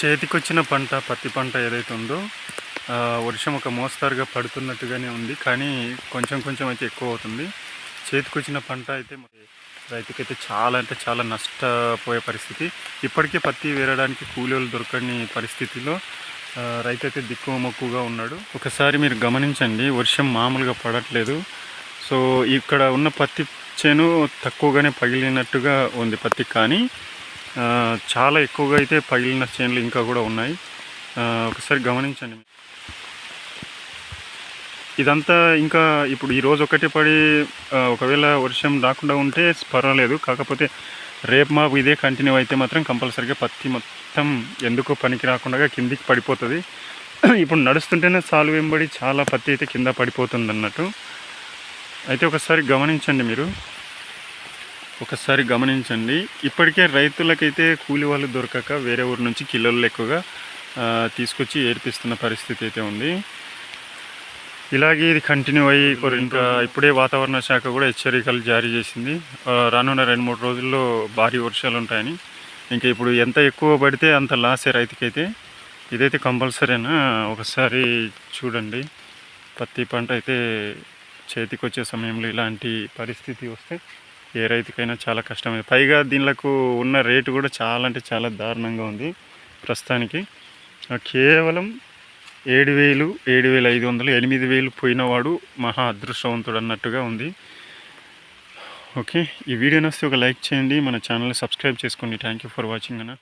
చేతికొచ్చిన పంట పత్తి పంట ఏదైతే ఉందో వర్షం ఒక మోస్తారుగా పడుతున్నట్టుగానే ఉంది. కానీ కొంచెం కొంచెం అయితే ఎక్కువ అవుతుంది. చేతికొచ్చిన పంట అయితే రైతుకైతే చాలా అంటే చాలా నష్టపోయే పరిస్థితి. ఇప్పటికే పత్తి వేరడానికి కూలీలు దొరకని పరిస్థితిలో రైతు అయితే దిక్కుమొక్కుగా ఉన్నాడు. ఒకసారి మీరు గమనించండి, వర్షం మామూలుగా పడట్లేదు. సో ఇక్కడ ఉన్న పత్తి చేను తక్కువగానే పగిలినట్టుగా ఉంది పత్తి, కానీ చాలా ఎక్కువగా అయితే పగిలిన చేనులు ఇంకా కూడా ఉన్నాయి. ఒకసారి గమనించండి. ఇదంతా ఇంకా ఇప్పుడు ఈరోజు ఒకటి పడి ఒకవేళ వర్షం రాకుండా ఉంటే పర్వాలేదు. కాకపోతే రేపు మాకు ఇదే కంటిన్యూ అయితే మాత్రం కంపల్సరీగా పత్తి మొత్తం ఎందుకో పనికి రాకుండా కిందికి పడిపోతుంది. ఇప్పుడు నడుస్తుంటేనే సాలు వెంబడి చాలా పత్తి అయితే కింద పడిపోతుంది అన్నట్టు. అయితే ఒకసారి గమనించండి. ఇప్పటికే రైతులకైతే కూలి వాళ్ళు దొరకక వేరే ఊరు నుంచి కిలోలు ఎక్కువగా తీసుకొచ్చి ఏర్పిస్తున్న పరిస్థితి అయితే ఉంది. ఇలాగే ఇది కంటిన్యూ అయ్యి ఇంకా ఇప్పుడే వాతావరణ శాఖ కూడా హెచ్చరికలు జారీ చేసింది. రానున్న 2-3 రోజుల్లో భారీ వర్షాలు ఉంటాయని. ఇంకా ఇప్పుడు ఎంత ఎక్కువ పడితే అంత లాసే రైతుకైతే. ఇదైతే కంపల్సరీనా ఒకసారి చూడండి. పత్తి పంట అయితే చేతికి వచ్చే సమయంలో ఇలాంటి పరిస్థితి వస్తే ఏ రైతుకైనా చాలా కష్టమే. పైగా దీనికి ఉన్న రేటు కూడా చాలా అంటే చాలా దారుణంగా ఉంది. ప్రస్తుతానికి కేవలం 7,000, 7,500, 8,000 పోయినవాడు మహా అదృష్టవంతుడు అన్నట్టుగా ఉంది. ఓకే, ఈ వీడియో నచ్చితే ఒక లైక్ చేయండి, మన ఛానల్ని సబ్స్క్రైబ్ చేసుకోండి. థ్యాంక్ యూ ఫర్ వాచింగ్ అన్న.